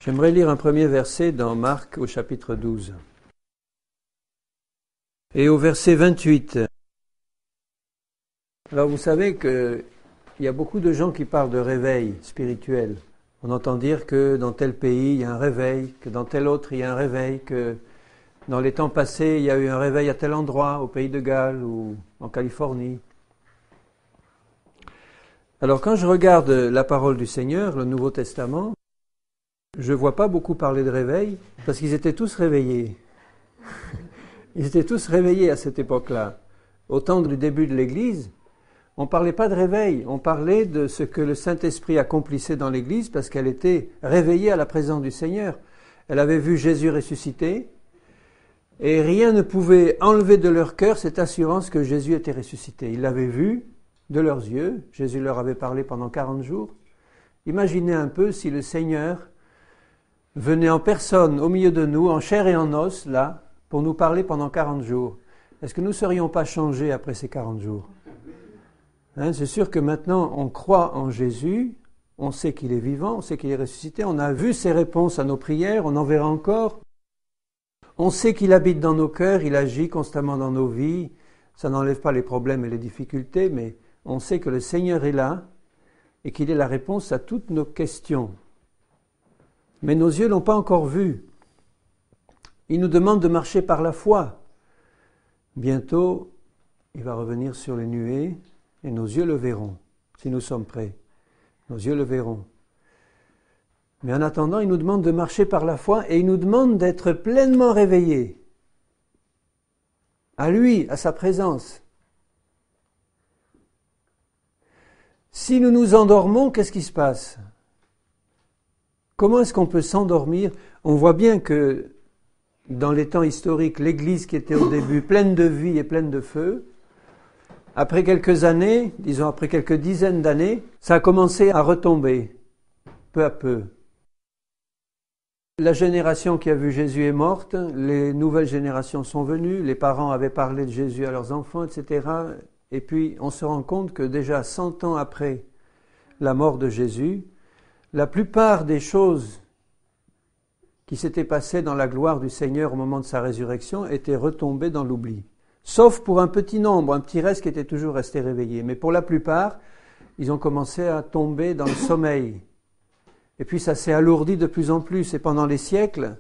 J'aimerais lire un premier verset dans Marc au chapitre 12. Et au verset 28. Alors vous savez qu'il y a beaucoup de gens qui parlent de réveil spirituel. On entend dire que dans tel pays il y a un réveil, que dans tel autre il y a un réveil, que dans les temps passés il y a eu un réveil à tel endroit, au pays de Galles ou en Californie. Alors quand je regarde la parole du Seigneur, le Nouveau Testament, je ne vois pas beaucoup parler de réveil, parce qu'ils étaient tous réveillés. Ils étaient tous réveillés à cette époque-là. Au temps du début de l'Église, on ne parlait pas de réveil, on parlait de ce que le Saint-Esprit accomplissait dans l'Église, parce qu'elle était réveillée à la présence du Seigneur. Elle avait vu Jésus ressuscité, et rien ne pouvait enlever de leur cœur cette assurance que Jésus était ressuscité. Ils l'avaient vu de leurs yeux, Jésus leur avait parlé pendant 40 jours. Imaginez un peu si le Seigneur venait en personne au milieu de nous, en chair et en os, là, pour nous parler pendant 40 jours. Est-ce que nous ne serions pas changés après ces 40 jours ? C'est sûr que maintenant, on croit en Jésus, on sait qu'il est vivant, on sait qu'il est ressuscité, on a vu ses réponses à nos prières, on en verra encore. On sait qu'il habite dans nos cœurs, il agit constamment dans nos vies. Ça n'enlève pas les problèmes et les difficultés, mais on sait que le Seigneur est là et qu'il est la réponse à toutes nos questions. Mais nos yeux ne l'ont pas encore vu. Il nous demande de marcher par la foi. Bientôt, il va revenir sur les nuées et nos yeux le verront, si nous sommes prêts. Nos yeux le verront. Mais en attendant, il nous demande de marcher par la foi et il nous demande d'être pleinement réveillés à lui, à sa présence. Si nous nous endormons, qu'est-ce qui se passe ? Comment est-ce qu'on peut s'endormir ? On voit bien que dans les temps historiques, l'Église qui était au début pleine de vie et pleine de feu, après quelques années, disons après quelques dizaines d'années, ça a commencé à retomber, peu à peu. La génération qui a vu Jésus est morte, les nouvelles générations sont venues, les parents avaient parlé de Jésus à leurs enfants, etc. Et puis on se rend compte que déjà 100 ans après la mort de Jésus, la plupart des choses qui s'étaient passées dans la gloire du Seigneur au moment de sa résurrection étaient retombées dans l'oubli. Sauf pour un petit nombre, un petit reste qui était toujours resté réveillé. Mais pour la plupart, ils ont commencé à tomber dans le sommeil. Et puis ça s'est alourdi de plus en plus. Et pendant les siècles,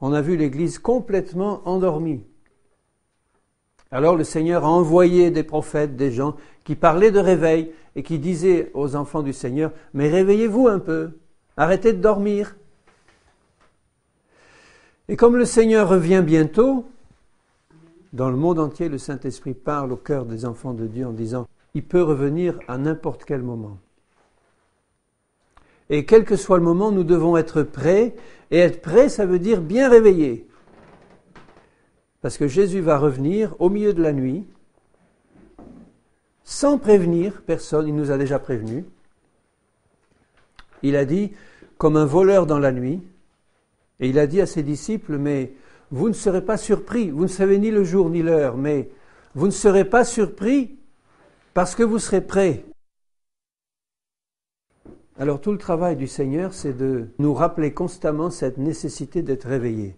on a vu l'Église complètement endormie. Alors le Seigneur a envoyé des prophètes, des gens qui parlaient de réveil et qui disaient aux enfants du Seigneur, « Mais réveillez-vous un peu, arrêtez de dormir. » Et comme le Seigneur revient bientôt, dans le monde entier, le Saint-Esprit parle au cœur des enfants de Dieu en disant, « Il peut revenir à n'importe quel moment. » Et quel que soit le moment, nous devons être prêts. Et être prêts, ça veut dire bien réveillés. Parce que Jésus va revenir au milieu de la nuit, sans prévenir personne, il nous a déjà prévenus. Il a dit, comme un voleur dans la nuit, et il a dit à ses disciples, mais vous ne serez pas surpris, vous ne savez ni le jour ni l'heure, mais vous ne serez pas surpris parce que vous serez prêts. Alors tout le travail du Seigneur, c'est de nous rappeler constamment cette nécessité d'être réveillés.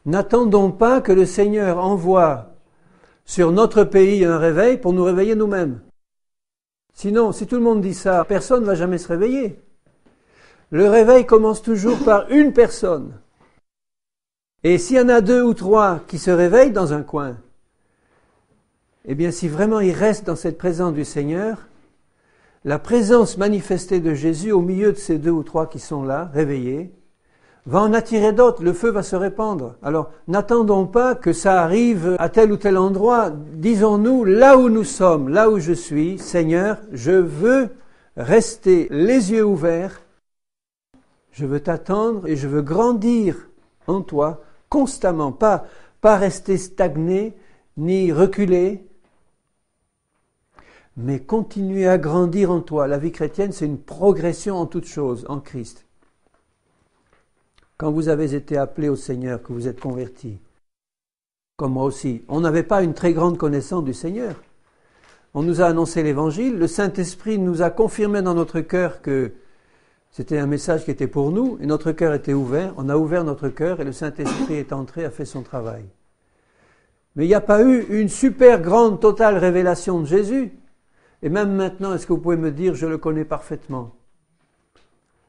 N'attendons pas que le Seigneur envoie sur notre pays un réveil pour nous réveiller nous-mêmes. Sinon, si tout le monde dit ça, personne ne va jamais se réveiller. Le réveil commence toujours par une personne. Et s'il y en a 2 ou 3 qui se réveillent dans un coin, eh bien si vraiment ils restent dans cette présence du Seigneur, la présence manifestée de Jésus au milieu de ces 2 ou 3 qui sont là, réveillés, va en attirer d'autres, le feu va se répandre. Alors, n'attendons pas que ça arrive à tel ou tel endroit. Disons-nous, là où nous sommes, là où je suis, Seigneur, je veux rester les yeux ouverts, je veux t'attendre et je veux grandir en toi constamment, pas rester stagné, ni reculer, mais continuer à grandir en toi. La vie chrétienne, c'est une progression en toutes choses, en Christ. Quand vous avez été appelés au Seigneur, que vous êtes convertis, comme moi aussi, on n'avait pas une très grande connaissance du Seigneur. On nous a annoncé l'Évangile, le Saint-Esprit nous a confirmé dans notre cœur que C'était un message qui était pour nous, et notre cœur était ouvert, on a ouvert notre cœur, et le Saint-Esprit est entré, a fait son travail. Mais il n'y a pas eu une super grande, totale révélation de Jésus. Et même maintenant, est-ce que vous pouvez me dire, je le connais parfaitement?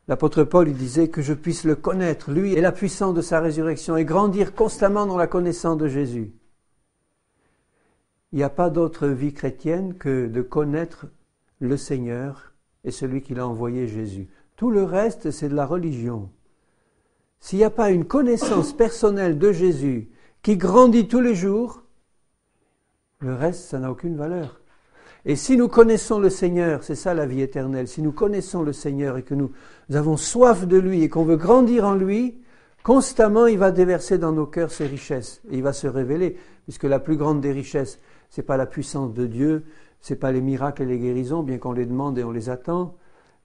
L'apôtre Paul, il disait que je puisse le connaître, lui et la puissance de sa résurrection, et grandir constamment dans la connaissance de Jésus. Il n'y a pas d'autre vie chrétienne que de connaître le Seigneur et celui qui l'a envoyé, Jésus. Tout le reste, c'est de la religion. S'il n'y a pas une connaissance personnelle de Jésus qui grandit tous les jours, le reste, ça n'a aucune valeur. Et si nous connaissons le Seigneur, c'est ça la vie éternelle, si nous connaissons le Seigneur et que nous avons soif de lui et qu'on veut grandir en lui, constamment il va déverser dans nos cœurs ses richesses. Et il va se révéler, puisque la plus grande des richesses, c'est pas la puissance de Dieu, c'est pas les miracles et les guérisons, bien qu'on les demande et on les attend,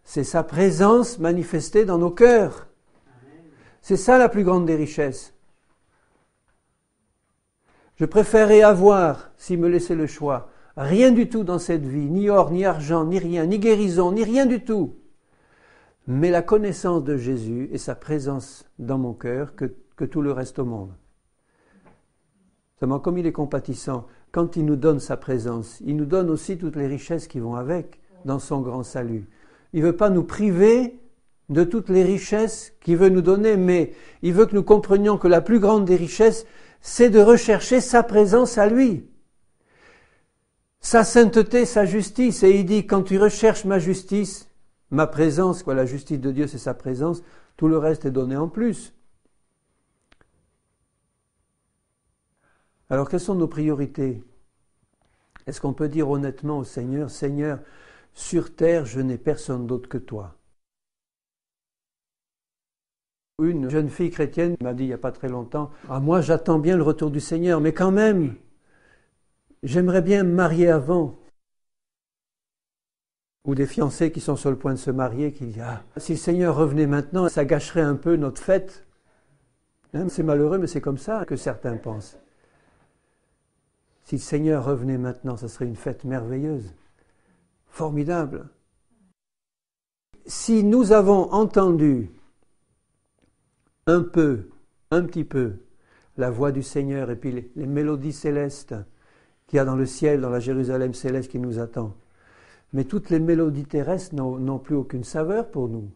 c'est sa présence manifestée dans nos cœurs. C'est ça la plus grande des richesses. Je préférerais avoir, s'il me laissait le choix, rien du tout dans cette vie, ni or, ni argent, ni rien, ni guérison, ni rien du tout. Mais la connaissance de Jésus et sa présence dans mon cœur que tout le reste au monde. Seulement, comme il est compatissant, quand il nous donne sa présence, il nous donne aussi toutes les richesses qui vont avec dans son grand salut. Il ne veut pas nous priver de toutes les richesses qu'il veut nous donner, mais il veut que nous comprenions que la plus grande des richesses, c'est de rechercher sa présence à lui. Sa sainteté, sa justice. Et il dit, quand tu recherches ma justice, ma présence, la justice de Dieu, c'est sa présence, tout le reste est donné en plus. Alors, quelles sont nos priorités? Est-ce qu'on peut dire honnêtement au Seigneur, Seigneur, sur terre, je n'ai personne d'autre que toi? Une jeune fille chrétienne m'a dit il n'y a pas très longtemps, « Ah, moi, j'attends bien le retour du Seigneur, mais quand même, j'aimerais bien me marier avant. » Ou des fiancés qui sont sur le point de se marier, qui disent « Ah, si le Seigneur revenait maintenant, ça gâcherait un peu notre fête. » C'est malheureux, mais c'est comme ça que certains pensent. Si le Seigneur revenait maintenant, ça serait une fête merveilleuse, formidable. Si nous avons entendu un petit peu, la voix du Seigneur et puis les mélodies célestes qu'il y a dans le ciel, dans la Jérusalem céleste qui nous attend, mais toutes les mélodies terrestres n'ont plus aucune saveur pour nous.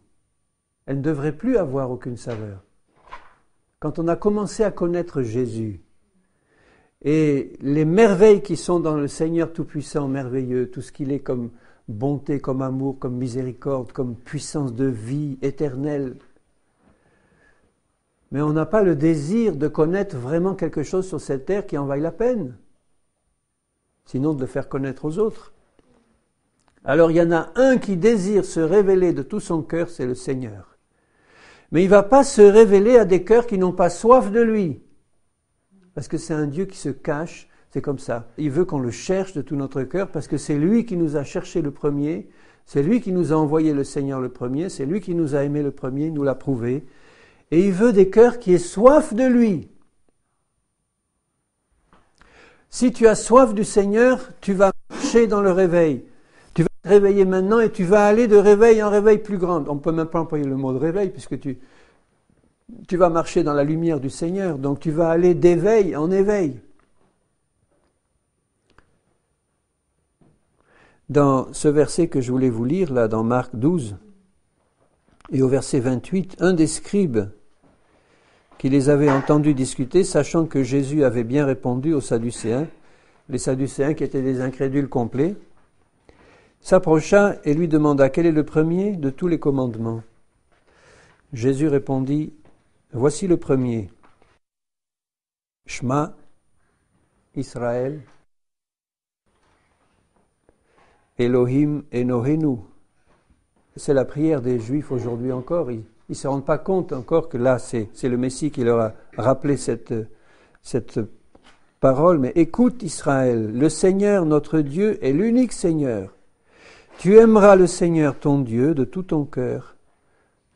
Elles ne devraient plus avoir aucune saveur. Quand on a commencé à connaître Jésus, et les merveilles qui sont dans le Seigneur Tout-Puissant, merveilleux, tout ce qu'il est comme bonté, comme amour, comme miséricorde, comme puissance de vie éternelle. Mais on n'a pas le désir de connaître vraiment quelque chose sur cette terre qui en vaille la peine. Sinon de le faire connaître aux autres. Alors il y en a un qui désire se révéler de tout son cœur, c'est le Seigneur. Mais il ne va pas se révéler à des cœurs qui n'ont pas soif de lui. Parce que c'est un Dieu qui se cache, c'est comme ça. Il veut qu'on le cherche de tout notre cœur parce que c'est lui qui nous a cherché le premier, c'est lui qui nous a envoyé le Seigneur le premier, c'est lui qui nous a aimé le premier, il nous l'a prouvé. Et il veut des cœurs qui aient soif de lui. Si tu as soif du Seigneur, tu vas marcher dans le réveil. Tu vas te réveiller maintenant et tu vas aller de réveil en réveil plus grand. On ne peut même pas employer le mot de réveil puisque tu vas marcher dans la lumière du Seigneur. Donc tu vas aller d'éveil en éveil. Dans ce verset que je voulais vous lire, là, dans Marc 12, et au verset 28, un des scribes qui les avait entendus discuter, sachant que Jésus avait bien répondu aux Sadducéens, les Sadducéens qui étaient des incrédules complets, s'approcha et lui demanda quel est le premier de tous les commandements. Jésus répondit, voici le premier. Shema Israël Elohim Enohenu. C'est la prière des Juifs aujourd'hui encore. Ils ne se rendent pas compte encore que là, c'est le Messie qui leur a rappelé cette parole. Mais écoute Israël, le Seigneur notre Dieu est l'unique Seigneur. Tu aimeras le Seigneur ton Dieu de tout ton cœur,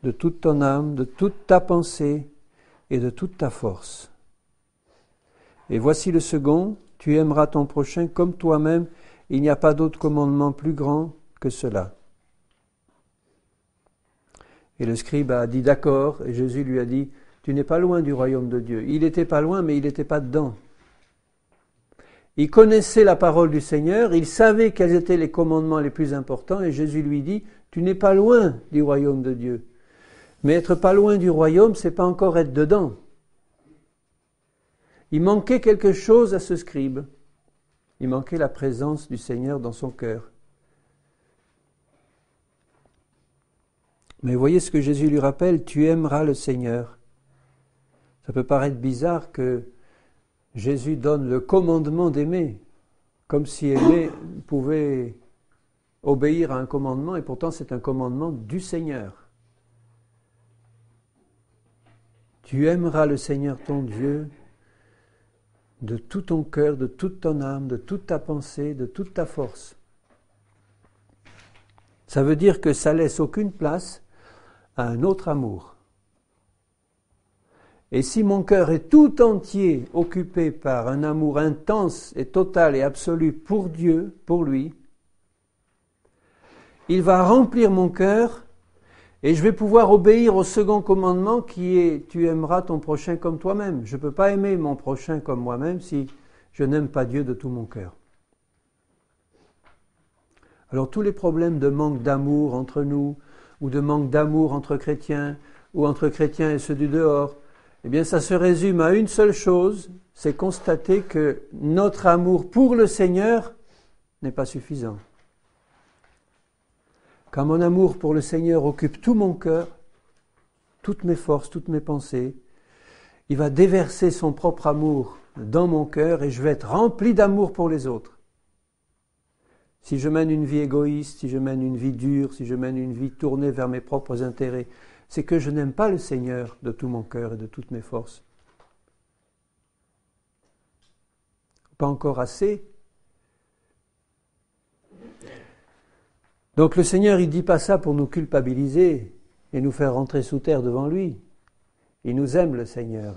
de toute ton âme, de toute ta pensée et de toute ta force. Et voici le second, tu aimeras ton prochain comme toi-même. Il n'y a pas d'autre commandement plus grand que cela. Et le scribe a dit d'accord, et Jésus lui a dit, tu n'es pas loin du royaume de Dieu. Il n'était pas loin, mais il n'était pas dedans. Il connaissait la parole du Seigneur, il savait quels étaient les commandements les plus importants, et Jésus lui dit, tu n'es pas loin du royaume de Dieu. Mais être pas loin du royaume, c'est pas encore être dedans. Il manquait quelque chose à ce scribe. Il manquait la présence du Seigneur dans son cœur. Mais voyez ce que Jésus lui rappelle, tu aimeras le Seigneur. Ça peut paraître bizarre que Jésus donne le commandement d'aimer, comme si aimer pouvait obéir à un commandement, et pourtant c'est un commandement du Seigneur. Tu aimeras le Seigneur ton Dieu de tout ton cœur, de toute ton âme, de toute ta pensée, de toute ta force. Ça veut dire que ça laisse aucune place à un autre amour. Et si mon cœur est tout entier occupé par un amour intense et total et absolu pour Dieu, pour lui, il va remplir mon cœur et je vais pouvoir obéir au second commandement qui est « Tu aimeras ton prochain comme toi-même ». Je ne peux pas aimer mon prochain comme moi-même si je n'aime pas Dieu de tout mon cœur. Alors tous les problèmes de manque d'amour entre nous, ou de manque d'amour entre chrétiens, ou entre chrétiens et ceux du dehors, eh bien ça se résume à une seule chose, c'est constater que notre amour pour le Seigneur n'est pas suffisant. Quand mon amour pour le Seigneur occupe tout mon cœur, toutes mes forces, toutes mes pensées, il va déverser son propre amour dans mon cœur et je vais être rempli d'amour pour les autres. Si je mène une vie égoïste, si je mène une vie dure, si je mène une vie tournée vers mes propres intérêts, c'est que je n'aime pas le Seigneur de tout mon cœur et de toutes mes forces. Pas encore assez. Donc le Seigneur, il ne dit pas ça pour nous culpabiliser et nous faire rentrer sous terre devant lui. Il nous aime, le Seigneur.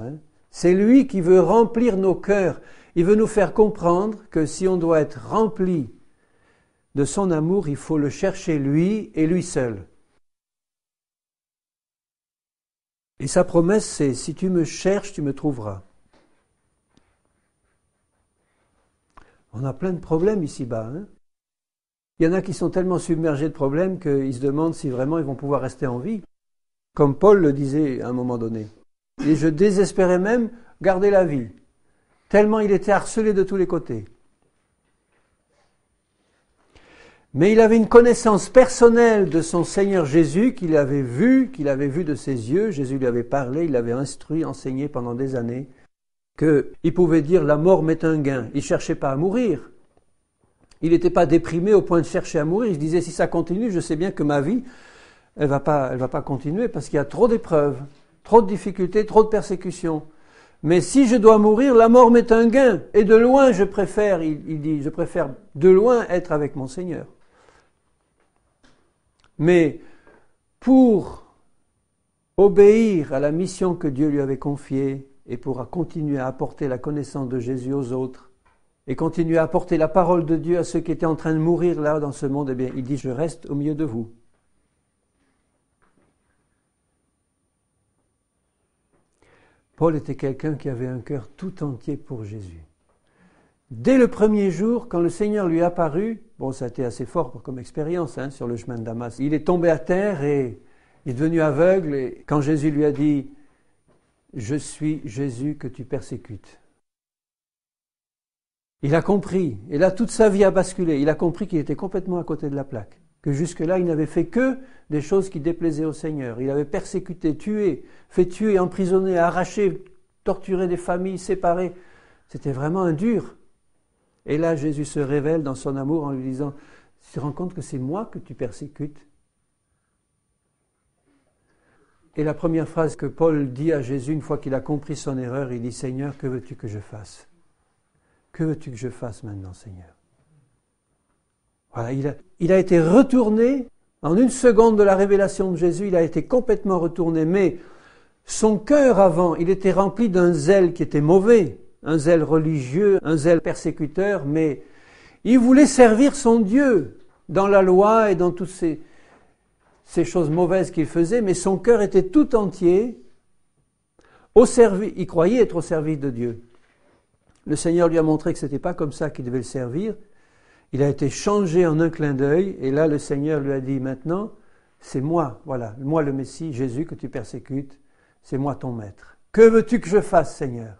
C'est lui qui veut remplir nos cœurs. Il veut nous faire comprendre que si on doit être rempli de son amour, il faut le chercher lui et lui seul. Et sa promesse, c'est « Si tu me cherches, tu me trouveras ». On a plein de problèmes ici-bas. Il y en a qui sont tellement submergés de problèmes qu'ils se demandent si vraiment ils vont pouvoir rester en vie. Comme Paul le disait à un moment donné. Et je désespérais même garder la vie, tellement il était harcelé de tous les côtés. Mais il avait une connaissance personnelle de son Seigneur Jésus qu'il avait vu de ses yeux. Jésus lui avait parlé, il l'avait instruit, enseigné pendant des années, qu'il pouvait dire la mort m'est un gain. Il ne cherchait pas à mourir. Il n'était pas déprimé au point de chercher à mourir. Il se disait si ça continue, je sais bien que ma vie, elle va pas continuer parce qu'il y a trop d'épreuves, trop de difficultés, trop de persécutions. Mais si je dois mourir, la mort m'est un gain. Et de loin, je préfère de loin être avec mon Seigneur. Mais pour obéir à la mission que Dieu lui avait confiée et pour continuer à apporter la connaissance de Jésus aux autres et continuer à apporter la parole de Dieu à ceux qui étaient en train de mourir là dans ce monde, eh bien, il dit « Je reste au milieu de vous ». Paul était quelqu'un qui avait un cœur tout entier pour Jésus. Dès le premier jour, quand le Seigneur lui est apparu, bon, ça a été assez fort comme expérience sur le chemin de Damas. Il est tombé à terre et il est devenu aveugle. Et quand Jésus lui a dit « Je suis Jésus que tu persécutes », il a compris. Et là, toute sa vie a basculé. Il a compris qu'il était complètement à côté de la plaque. Que jusque-là, il n'avait fait que des choses qui déplaisaient au Seigneur. Il avait persécuté, tué, fait tuer, emprisonner, arraché, torturé des familles, séparé. C'était vraiment un dur. Et là, Jésus se révèle dans son amour en lui disant « Tu te rends compte que c'est moi que tu persécutes ?» Et la première phrase que Paul dit à Jésus, une fois qu'il a compris son erreur, il dit « Seigneur, que veux-tu que je fasse ? Que veux-tu que je fasse maintenant, Seigneur ?» Voilà, il a été retourné, en une seconde de la révélation de Jésus, il a été complètement retourné. Mais son cœur avant, il était rempli d'un zèle qui était mauvais. Un zèle religieux, un zèle persécuteur, mais il voulait servir son Dieu dans la loi et dans toutes ces... ces choses mauvaises qu'il faisait, mais son cœur était tout entier au service. Il croyait être au service de Dieu. Le Seigneur lui a montré que ce n'était pas comme ça qu'il devait le servir. Il a été changé en un clin d'œil, et là le Seigneur lui a dit, maintenant, c'est moi, voilà, moi le Messie, Jésus que tu persécutes, c'est moi ton maître. Que veux-tu que je fasse, Seigneur?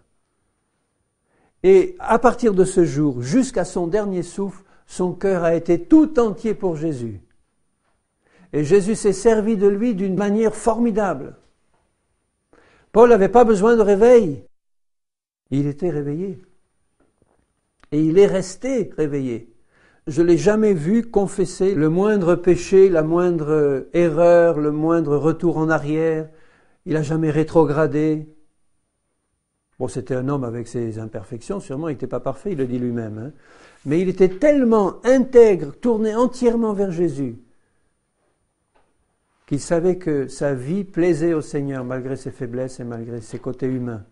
Et à partir de ce jour, jusqu'à son dernier souffle, son cœur a été tout entier pour Jésus. Et Jésus s'est servi de lui d'une manière formidable. Paul n'avait pas besoin de réveil. Il était réveillé. Et il est resté réveillé. Je ne l'ai jamais vu confesser le moindre péché, la moindre erreur, le moindre retour en arrière. Il n'a jamais rétrogradé. Bon, c'était un homme avec ses imperfections, sûrement, il n'était pas parfait, il le dit lui-même. Hein. Mais il était tellement intègre, tourné entièrement vers Jésus, qu'il savait que sa vie plaisait au Seigneur, malgré ses faiblesses et malgré ses côtés humains.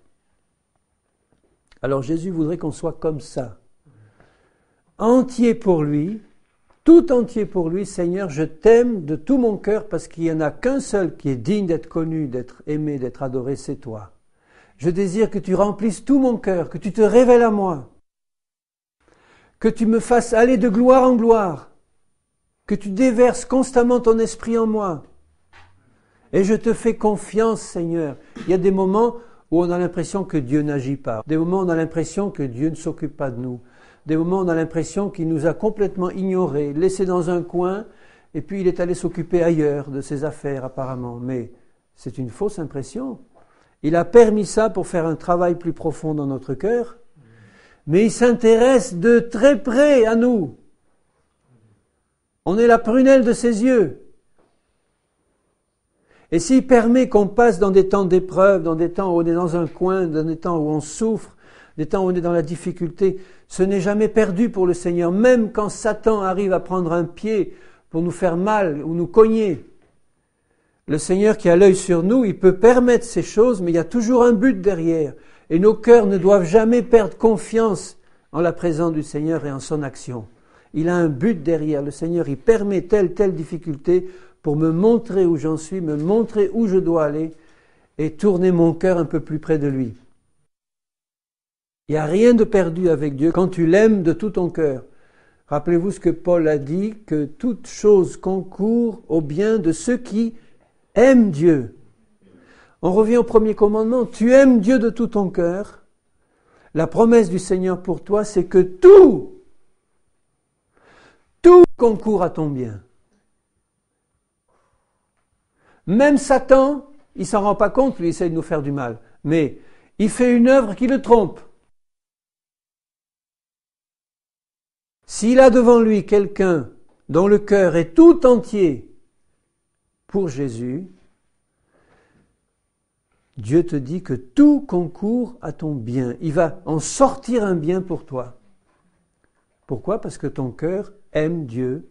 Alors Jésus voudrait qu'on soit comme ça. Entier pour lui, tout entier pour lui, Seigneur, je t'aime de tout mon cœur parce qu'il n'y en a qu'un seul qui est digne d'être connu, d'être aimé, d'être adoré, c'est toi. Je désire que tu remplisses tout mon cœur, que tu te révèles à moi, que tu me fasses aller de gloire en gloire, que tu déverses constamment ton esprit en moi. Et je te fais confiance, Seigneur. Il y a des moments où on a l'impression que Dieu n'agit pas, des moments où on a l'impression que Dieu ne s'occupe pas de nous, des moments où on a l'impression qu'il nous a complètement ignorés, laissés dans un coin, et puis il est allé s'occuper ailleurs de ses affaires apparemment. Mais c'est une fausse impression. Il a permis ça pour faire un travail plus profond dans notre cœur, mais il s'intéresse de très près à nous. On est la prunelle de ses yeux. Et s'il permet qu'on passe dans des temps d'épreuve, dans des temps où on est dans un coin, dans des temps où on souffre, des temps où on est dans la difficulté, ce n'est jamais perdu pour le Seigneur, même quand Satan arrive à prendre un pied pour nous faire mal ou nous cogner. Le Seigneur qui a l'œil sur nous, il peut permettre ces choses, mais il y a toujours un but derrière. Et nos cœurs ne doivent jamais perdre confiance en la présence du Seigneur et en son action. Il a un but derrière. Le Seigneur, il permet telle difficulté pour me montrer où j'en suis, me montrer où je dois aller et tourner mon cœur un peu plus près de lui. Il n'y a rien de perdu avec Dieu quand tu l'aimes de tout ton cœur. Rappelez-vous ce que Paul a dit, que toute chose concourt au bien de ceux qui aiment Dieu. On revient au premier commandement, tu aimes Dieu de tout ton cœur. La promesse du Seigneur pour toi, c'est que tout concourt à ton bien. Même Satan, il s'en rend pas compte, lui, il essaie de nous faire du mal. Mais il fait une œuvre qui le trompe. S'il a devant lui quelqu'un dont le cœur est tout entier pour Jésus, Dieu te dit que tout concourt à ton bien. Il va en sortir un bien pour toi. Pourquoi? Parce que ton cœur aime Dieu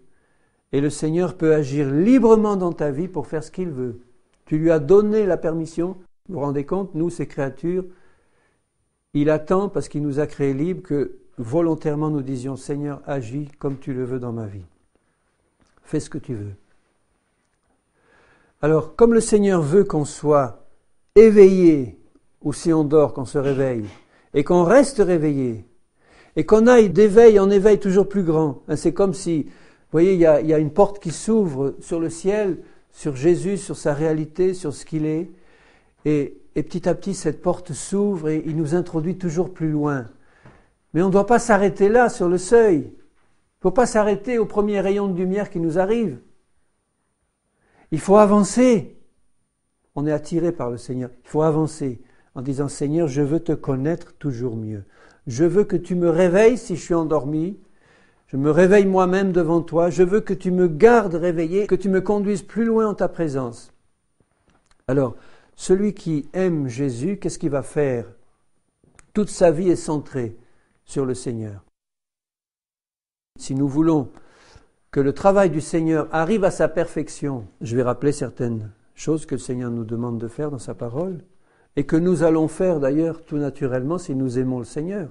et le Seigneur peut agir librement dans ta vie pour faire ce qu'il veut. Tu lui as donné la permission. Vous vous rendez compte, nous, ces créatures, il attend, parce qu'il nous a créés libres, que volontairement nous disions « Seigneur, agis comme tu le veux dans ma vie. Fais ce que tu veux. » Alors, comme le Seigneur veut qu'on soit éveillé, ou si on dort, qu'on se réveille, et qu'on reste réveillé, et qu'on aille d'éveil en éveil toujours plus grand. C'est comme si, vous voyez, il y a une porte qui s'ouvre sur le ciel, sur Jésus, sur sa réalité, sur ce qu'il est, et petit à petit, cette porte s'ouvre et il nous introduit toujours plus loin. Mais on ne doit pas s'arrêter là, sur le seuil. Il ne faut pas s'arrêter au premier rayon de lumière qui nous arrive. Il faut avancer. On est attiré par le Seigneur. Il faut avancer en disant « Seigneur, je veux te connaître toujours mieux. Je veux que tu me réveilles si je suis endormi. Je me réveille moi-même devant toi. Je veux que tu me gardes réveillé, que tu me conduises plus loin en ta présence. » Alors, celui qui aime Jésus, qu'est-ce qu'il va faire? Toute sa vie est centrée sur le Seigneur. Si nous voulons que le travail du Seigneur arrive à sa perfection, je vais rappeler certaines choses que le Seigneur nous demande de faire dans sa parole, et que nous allons faire d'ailleurs tout naturellement si nous aimons le Seigneur.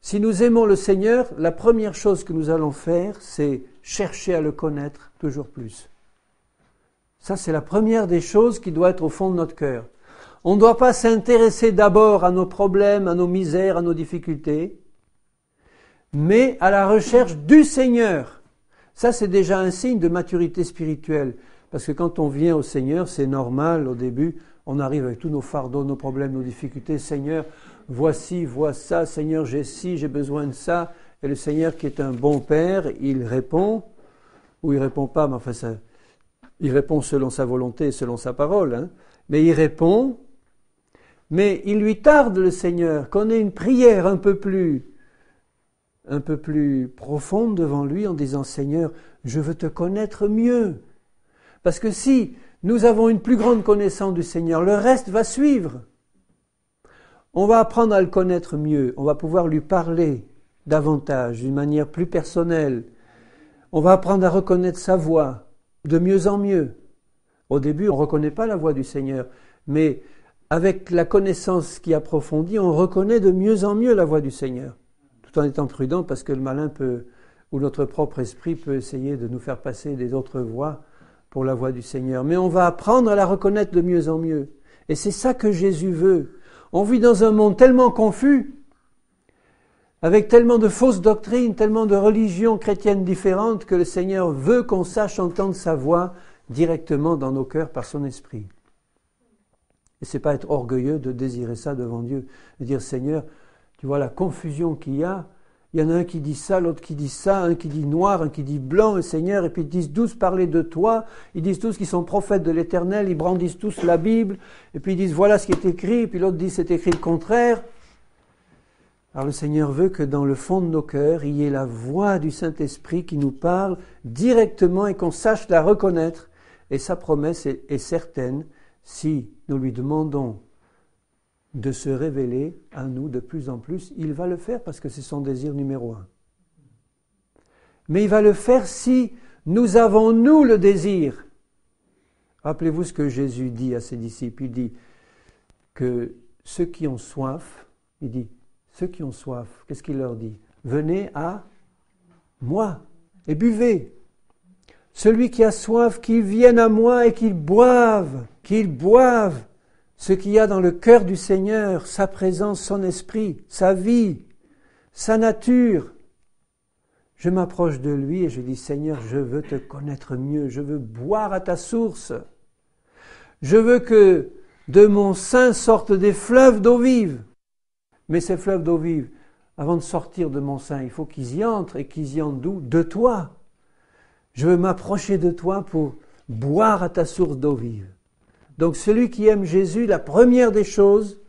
Si nous aimons le Seigneur, la première chose que nous allons faire, c'est chercher à le connaître toujours plus. Ça, c'est la première des choses qui doit être au fond de notre cœur. On ne doit pas s'intéresser d'abord à nos problèmes, à nos misères, à nos difficultés, mais à la recherche du Seigneur. Ça, c'est déjà un signe de maturité spirituelle. Parce que quand on vient au Seigneur, c'est normal au début, on arrive avec tous nos fardeaux, nos problèmes, nos difficultés. Seigneur, voici, vois ça. Seigneur, j'ai ci, j'ai besoin de ça. Et le Seigneur, qui est un bon Père, il répond, ou il répond pas, mais enfin, il répond selon sa volonté, selon sa parole. Hein. Mais il répond, mais il lui tarde, le Seigneur, qu'on ait une prière un peu plus profonde devant lui en disant, Seigneur, je veux te connaître mieux. Parce que si nous avons une plus grande connaissance du Seigneur, le reste va suivre. On va apprendre à le connaître mieux, on va pouvoir lui parler davantage, d'une manière plus personnelle. On va apprendre à reconnaître sa voix de mieux en mieux. Au début, on ne reconnaît pas la voix du Seigneur, mais avec la connaissance qui approfondit, on reconnaît de mieux en mieux la voix du Seigneur, tout en étant prudent parce que le malin peut, ou notre propre esprit peut essayer de nous faire passer des autres voies pour la voix du Seigneur. Mais on va apprendre à la reconnaître de mieux en mieux. Et c'est ça que Jésus veut. On vit dans un monde tellement confus, avec tellement de fausses doctrines, tellement de religions chrétiennes différentes, que le Seigneur veut qu'on sache entendre sa voix directement dans nos cœurs par son esprit. Et c'est pas être orgueilleux de désirer ça devant Dieu, de dire Seigneur, tu vois la confusion qu'il y a, il y en a un qui dit ça, l'autre qui dit ça, un qui dit noir, un qui dit blanc, et Seigneur, et puis ils disent tous parler de toi, ils disent tous qu'ils sont prophètes de l'Éternel, ils brandissent tous la Bible, et puis ils disent voilà ce qui est écrit, et puis l'autre dit c'est écrit le contraire. Alors le Seigneur veut que dans le fond de nos cœurs, il y ait la voix du Saint-Esprit qui nous parle directement et qu'on sache la reconnaître. Et sa promesse est certaine si nous lui demandons de se révéler à nous de plus en plus, il va le faire parce que c'est son désir numéro 1. Mais il va le faire si nous avons, nous, le désir. Rappelez-vous ce que Jésus dit à ses disciples. Il dit que ceux qui ont soif, il dit, ceux qui ont soif, qu'est-ce qu'il leur dit? Venez à moi et buvez. Celui qui a soif, qu'il vienne à moi et qu'il boive ce qu'il y a dans le cœur du Seigneur, sa présence, son esprit, sa vie, sa nature. Je m'approche de lui et je dis, Seigneur, je veux te connaître mieux, je veux boire à ta source. Je veux que de mon sein sortent des fleuves d'eau vive. Mais ces fleuves d'eau vive, avant de sortir de mon sein, il faut qu'ils y entrent et qu'ils y entrent d'où? De toi. Je veux m'approcher de toi pour boire à ta source d'eau vive. Donc celui qui aime Jésus, la première des choses,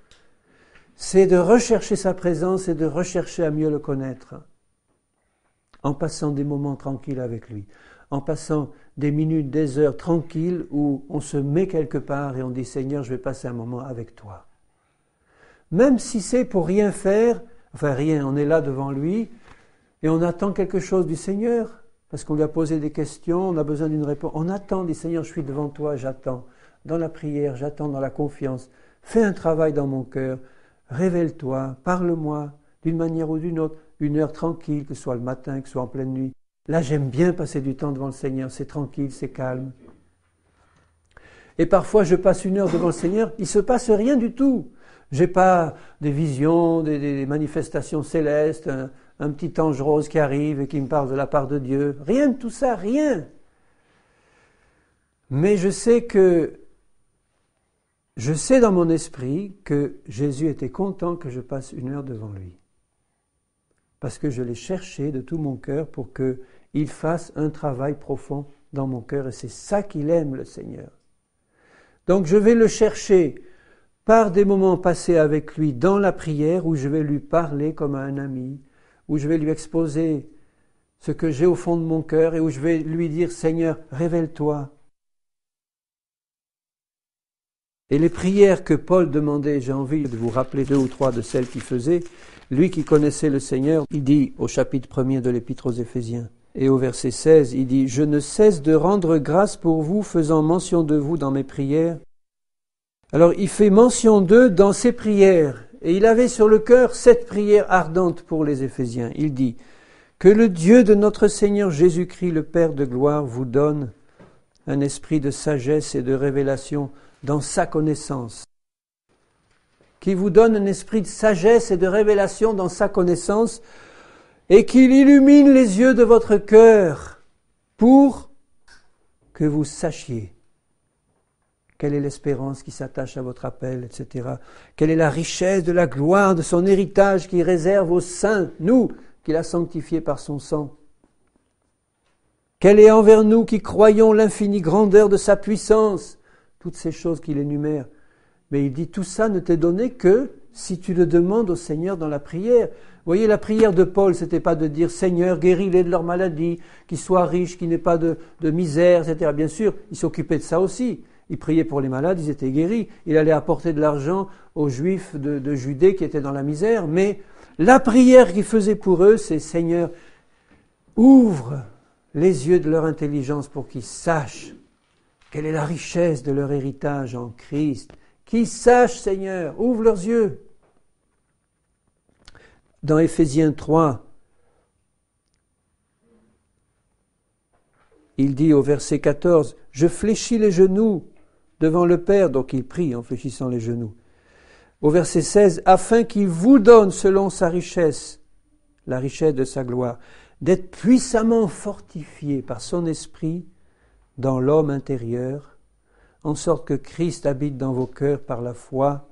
c'est de rechercher sa présence et de rechercher à mieux le connaître. En passant des moments tranquilles avec lui. En passant des minutes, des heures tranquilles où on se met quelque part et on dit « Seigneur, je vais passer un moment avec toi ». Même si c'est pour rien faire, enfin rien, on est là devant lui et on attend quelque chose du Seigneur parce qu'on lui a posé des questions, on a besoin d'une réponse. On attend, dit Seigneur, je suis devant toi, j'attends. Dans la prière, j'attends dans la confiance. Fais un travail dans mon cœur, révèle-toi, parle-moi d'une manière ou d'une autre, une heure tranquille, que ce soit le matin, que ce soit en pleine nuit. Là, j'aime bien passer du temps devant le Seigneur, c'est tranquille, c'est calme. Et parfois, je passe une heure devant le Seigneur, il ne se passe rien du tout. Je n'ai pas des visions, des manifestations célestes, un petit ange rose qui arrive et qui me parle de la part de Dieu. Rien de tout ça, rien. Mais je sais dans mon esprit que Jésus était content que je passe une heure devant lui. Parce que je l'ai cherché de tout mon cœur pour qu'il fasse un travail profond dans mon cœur. Et c'est ça qu'il aime, le Seigneur. Donc je vais le chercher par des moments passés avec lui dans la prière où je vais lui parler comme à un ami, où je vais lui exposer ce que j'ai au fond de mon cœur et où je vais lui dire « Seigneur, révèle-toi ». Et les prières que Paul demandait, j'ai envie de vous rappeler 2 ou 3 de celles qu'il faisait. Lui qui connaissait le Seigneur, il dit au chapitre 1er de l'Épître aux Éphésiens et au verset 16, il dit « Je ne cesse de rendre grâce pour vous, faisant mention de vous dans mes prières. » Alors il fait mention d'eux dans ses prières. Et il avait sur le cœur cette prière ardente pour les Éphésiens. Il dit « Que le Dieu de notre Seigneur Jésus-Christ, le Père de gloire, vous donne un esprit de sagesse et de révélation dans sa connaissance. Qui vous donne un esprit de sagesse et de révélation dans sa connaissance et qu'il illumine les yeux de votre cœur pour que vous sachiez quelle est l'espérance qui s'attache à votre appel, etc. Quelle est la richesse de la gloire de son héritage qu'il réserve aux saints, nous, qu'il a sanctifiés par son sang. Quelle est envers nous qui croyons l'infinie grandeur de sa puissance. Toutes ces choses qu'il énumère. Mais il dit, tout ça ne t'est donné que si tu le demandes au Seigneur dans la prière. Vous voyez, la prière de Paul, c'était pas de dire, Seigneur, guéris-les de leur maladie, qu'ils soient riches, qu'ils n'aient pas de misère, etc. Bien sûr, il s'occupait de ça aussi. Il priait pour les malades, ils étaient guéris. Il allait apporter de l'argent aux Juifs de Judée qui étaient dans la misère. Mais la prière qu'il faisait pour eux, c'est, Seigneur, ouvre les yeux de leur intelligence pour qu'ils sachent quelle est la richesse de leur héritage en Christ. Qu'ils sachent, Seigneur, ouvre leurs yeux. Dans Éphésiens 3, il dit au verset 14, « Je fléchis les genoux devant le Père », donc il prie en fléchissant les genoux. Au verset 16, « Afin qu'il vous donne selon sa richesse, la richesse de sa gloire, d'être puissamment fortifié par son esprit dans l'homme intérieur, en sorte que Christ habite dans vos cœurs par la foi,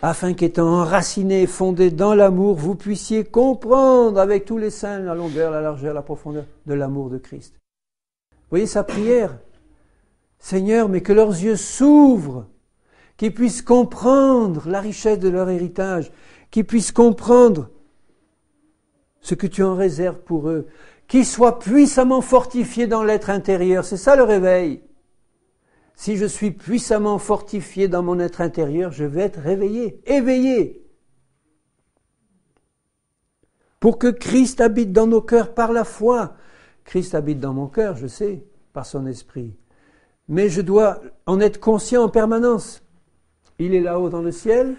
afin qu'étant enraciné et fondé dans l'amour, vous puissiez comprendre avec tous les saints la longueur, la largeur, la profondeur de l'amour de Christ. » Vous voyez sa prière? Seigneur, mais que leurs yeux s'ouvrent, qu'ils puissent comprendre la richesse de leur héritage, qu'ils puissent comprendre ce que tu en réserves pour eux, qu'ils soient puissamment fortifiés dans l'être intérieur. C'est ça le réveil. Si je suis puissamment fortifié dans mon être intérieur, je vais être réveillé, éveillé. Pour que Christ habite dans nos cœurs par la foi. Christ habite dans mon cœur, je sais, par son esprit. Mais je dois en être conscient en permanence. Il est là-haut dans le ciel,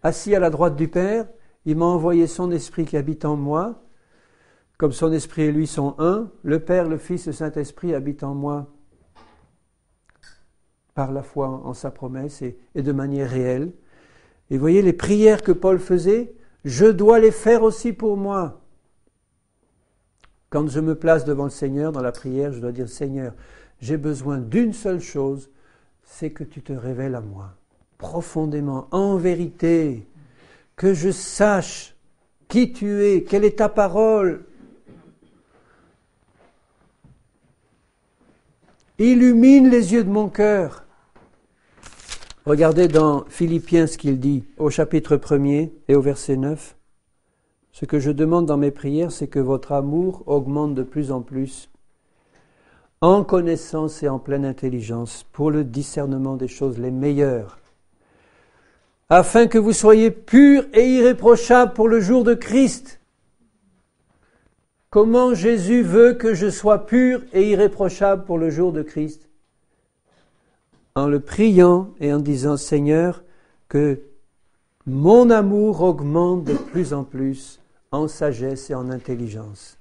assis à la droite du Père. Il m'a envoyé son esprit qui habite en moi. Comme son esprit et lui sont un, le Père, le Fils, le Saint-Esprit habitent en moi par la foi en sa promesse et de manière réelle. Et voyez les prières que Paul faisait, je dois les faire aussi pour moi. Quand je me place devant le Seigneur dans la prière, je dois dire, Seigneur, j'ai besoin d'une seule chose, c'est que tu te révèles à moi, profondément, en vérité, que je sache qui tu es, quelle est ta parole. Illumine les yeux de mon cœur. Regardez dans Philippiens ce qu'il dit au chapitre 1er et au verset 9. Ce que je demande dans mes prières, c'est que votre amour augmente de plus en plus en connaissance et en pleine intelligence pour le discernement des choses les meilleures, afin que vous soyez purs et irréprochables pour le jour de Christ. Comment Jésus veut que je sois pur et irréprochable pour le jour de Christ? En le priant et en disant, Seigneur, que mon amour augmente de plus en plus en sagesse et en intelligence.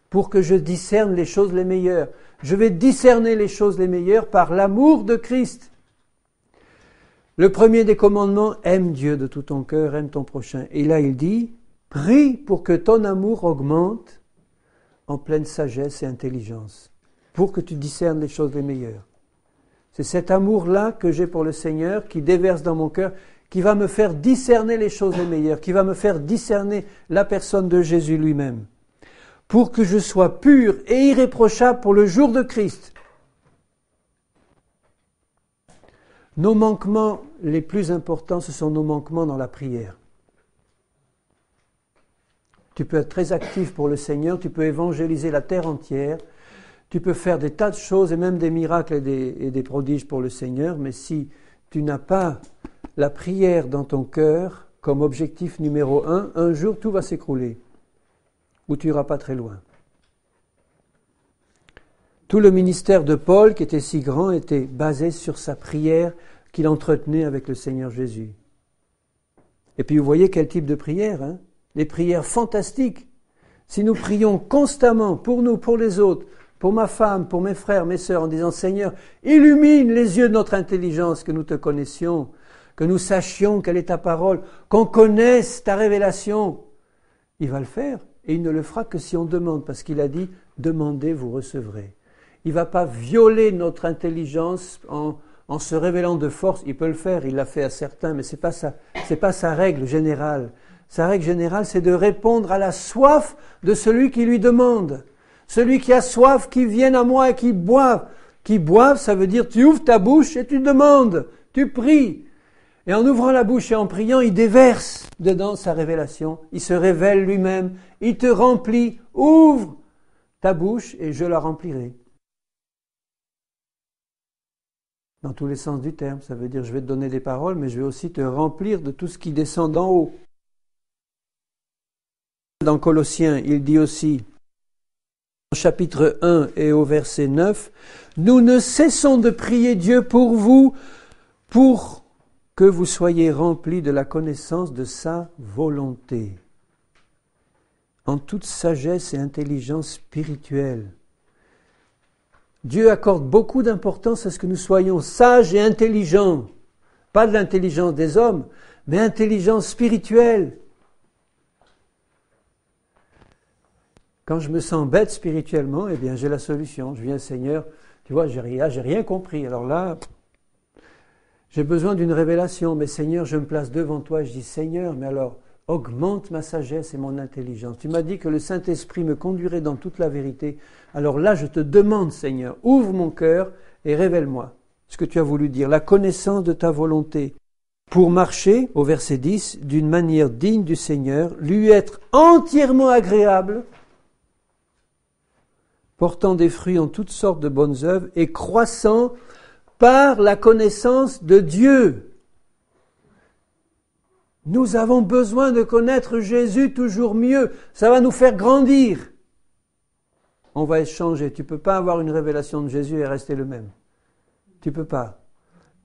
Pour que je discerne les choses les meilleures. Je vais discerner les choses les meilleures par l'amour de Christ. Le premier des commandements, aime Dieu de tout ton cœur, aime ton prochain. Et là, il dit, prie pour que ton amour augmente en pleine sagesse et intelligence, pour que tu discernes les choses les meilleures. C'est cet amour-là que j'ai pour le Seigneur qui déverse dans mon cœur, qui va me faire discerner les choses les meilleures, qui va me faire discerner la personne de Jésus lui-même, pour que je sois pur et irréprochable pour le jour de Christ. Nos manquements les plus importants, ce sont nos manquements dans la prière. Tu peux être très actif pour le Seigneur, tu peux évangéliser la terre entière, tu peux faire des tas de choses et même des miracles et des prodiges pour le Seigneur, mais si tu n'as pas la prière dans ton cœur comme objectif numéro un jour tout va s'écrouler, ou tu n'iras pas très loin. Tout le ministère de Paul, qui était si grand, était basé sur sa prière qu'il entretenait avec le Seigneur Jésus. Et puis vous voyez quel type de prière, des prières fantastiques. Si nous prions constamment pour nous, pour les autres, pour ma femme, pour mes frères, mes sœurs, en disant, Seigneur, illumine les yeux de notre intelligence, que nous te connaissions, que nous sachions quelle est ta parole, qu'on connaisse ta révélation. Il va le faire, et il ne le fera que si on demande, parce qu'il a dit, demandez, vous recevrez. Il ne va pas violer notre intelligence en se révélant de force. Il peut le faire, il l'a fait à certains, mais c'est pas sa règle générale. Sa règle générale, c'est de répondre à la soif de celui qui lui demande. Celui qui a soif, qui vienne à moi et qui boive. Qui boive, ça veut dire tu ouvres ta bouche et tu demandes, tu pries. Et en ouvrant la bouche et en priant, il déverse dedans sa révélation. Il se révèle lui-même, il te remplit. Ouvre ta bouche et je la remplirai. Dans tous les sens du terme, ça veut dire je vais te donner des paroles, mais je vais aussi te remplir de tout ce qui descend d'en haut. Dans Colossiens, il dit aussi, au chapitre 1 et au verset 9, « Nous ne cessons de prier Dieu pour vous, pour que vous soyez remplis de la connaissance de sa volonté, en toute sagesse et intelligence spirituelle. » Dieu accorde beaucoup d'importance à ce que nous soyons sages et intelligents. Pas de l'intelligence des hommes, mais intelligence spirituelle. Quand je me sens bête spirituellement, eh bien j'ai la solution. Je viens, Seigneur, tu vois, j'ai rien compris. Alors là, j'ai besoin d'une révélation. Mais Seigneur, je me place devant toi et je dis, Seigneur, mais alors, augmente ma sagesse et mon intelligence. Tu m'as dit que le Saint-Esprit me conduirait dans toute la vérité. Alors là, je te demande, Seigneur, ouvre mon cœur et révèle-moi ce que tu as voulu dire, la connaissance de ta volonté, pour marcher, au verset 10, d'une manière digne du Seigneur, lui être entièrement agréable, portant des fruits en toutes sortes de bonnes œuvres et croissant par la connaissance de Dieu. Nous avons besoin de connaître Jésus toujours mieux. Ça va nous faire grandir. On va échanger. Tu ne peux pas avoir une révélation de Jésus et rester le même. Tu ne peux pas.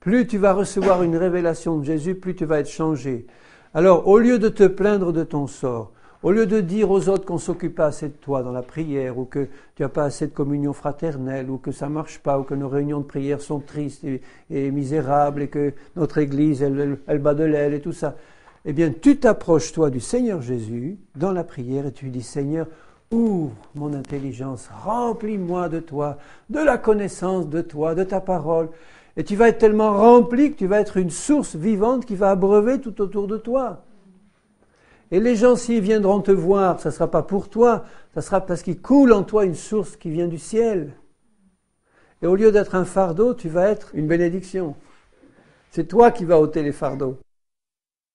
Plus tu vas recevoir une révélation de Jésus, plus tu vas être changé. Alors, au lieu de te plaindre de ton sort, au lieu de dire aux autres qu'on ne s'occupe pas assez de toi dans la prière, ou que tu n'as pas assez de communion fraternelle, ou que ça ne marche pas, ou que nos réunions de prière sont tristes et misérables, et que notre Église, elle bat de l'aile et tout ça, eh bien, tu t'approches, toi, du Seigneur Jésus, dans la prière, et tu lui dis, Seigneur, ouvre mon intelligence, remplis-moi de toi, de la connaissance de toi, de ta parole. Et tu vas être tellement rempli que tu vas être une source vivante qui va abreuver tout autour de toi. Et les gens, s'ils viendront te voir, ça ne sera pas pour toi, ça sera parce qu'il coule en toi une source qui vient du ciel. Et au lieu d'être un fardeau, tu vas être une bénédiction. C'est toi qui vas ôter les fardeaux.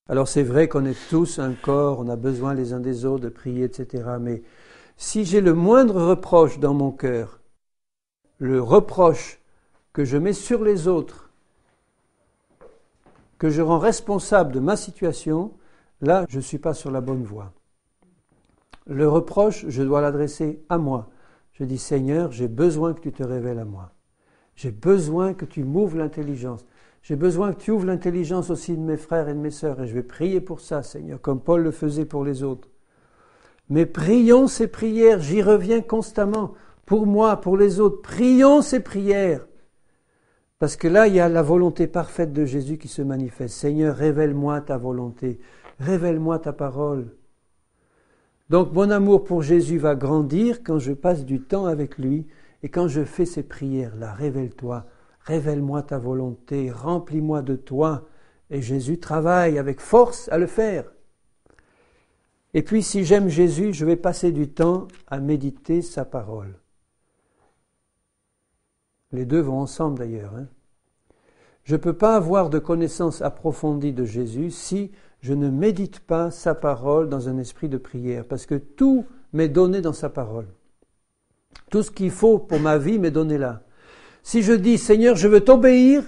Alors c'est vrai qu'on est tous un corps, on a besoin les uns des autres de prier, etc. Mais si j'ai le moindre reproche dans mon cœur, le reproche que je mets sur les autres, que je rends responsable de ma situation, là, je ne suis pas sur la bonne voie. Le reproche, je dois l'adresser à moi. Je dis, Seigneur, j'ai besoin que tu te révèles à moi. J'ai besoin que tu m'ouvres l'intelligence. J'ai besoin que tu ouvres l'intelligence aussi de mes frères et de mes sœurs. Et je vais prier pour ça, Seigneur, comme Paul le faisait pour les autres. Mais prions ces prières, j'y reviens constamment. Pour moi, pour les autres, prions ces prières. Parce que là, il y a la volonté parfaite de Jésus qui se manifeste. Seigneur, révèle-moi ta volonté. Révèle-moi ta parole. Donc mon amour pour Jésus va grandir quand je passe du temps avec lui et quand je fais ces prières-là. Révèle-toi, révèle-moi ta volonté, remplis-moi de toi. Et Jésus travaille avec force à le faire. Et puis si j'aime Jésus, je vais passer du temps à méditer sa parole. Les deux vont ensemble d'ailleurs. Je ne peux pas avoir de connaissance approfondie de Jésus si je ne médite pas sa parole dans un esprit de prière, parce que tout m'est donné dans sa parole. Tout ce qu'il faut pour ma vie m'est donné là. Si je dis, Seigneur, je veux t'obéir,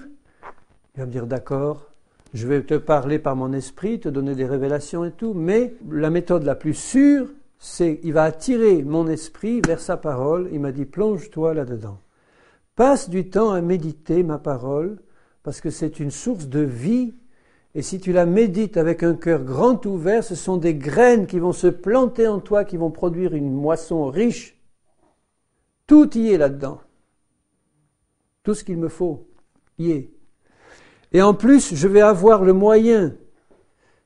il va me dire, d'accord, je vais te parler par mon esprit, te donner des révélations et tout, mais la méthode la plus sûre, c'est il va attirer mon esprit vers sa parole. Il m'a dit, plonge-toi là-dedans. Passe du temps à méditer ma parole, parce que c'est une source de vie. Et si tu la médites avec un cœur grand ouvert, ce sont des graines qui vont se planter en toi, qui vont produire une moisson riche. Tout y est là-dedans. Tout ce qu'il me faut y est. Et en plus, je vais avoir le moyen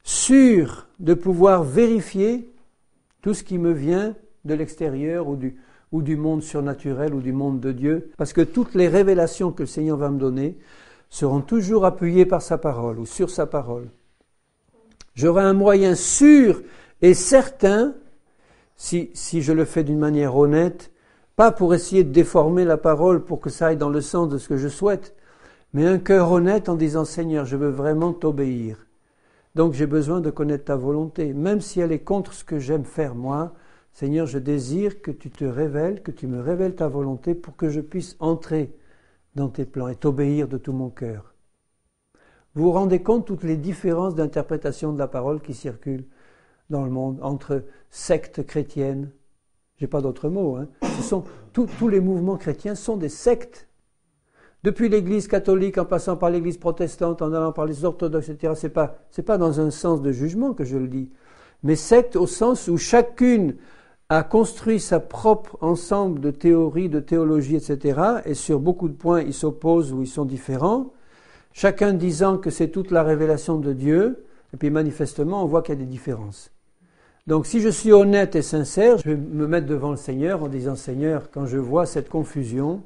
sûr de pouvoir vérifier tout ce qui me vient de l'extérieur ou du monde surnaturel ou du monde de Dieu, parce que toutes les révélations que le Seigneur va me donner seront toujours appuyées par sa parole ou sur sa parole. J'aurai un moyen sûr et certain, si je le fais d'une manière honnête, pas pour essayer de déformer la parole pour que ça aille dans le sens de ce que je souhaite, mais un cœur honnête en disant « Seigneur, je veux vraiment t'obéir. Donc j'ai besoin de connaître ta volonté, même si elle est contre ce que j'aime faire moi. Seigneur, je désire que tu te révèles, que tu me révèles ta volonté pour que je puisse entrer dans tes plans et t'obéir de tout mon cœur. » Vous vous rendez compte toutes les différences d'interprétation de la parole qui circulent dans le monde entre sectes chrétiennes. J'ai pas d'autres mots. Tous les mouvements chrétiens sont des sectes. Depuis l'Église catholique, en passant par l'Église protestante, en allant par les orthodoxes, etc. C'est pas dans un sens de jugement que je le dis, mais secte au sens où chacune a construit sa propre ensemble de théories, de théologie, etc. Et sur beaucoup de points, ils s'opposent ou ils sont différents. Chacun disant que c'est toute la révélation de Dieu, et puis manifestement, on voit qu'il y a des différences. Donc si je suis honnête et sincère, je vais me mettre devant le Seigneur en disant « Seigneur, quand je vois cette confusion,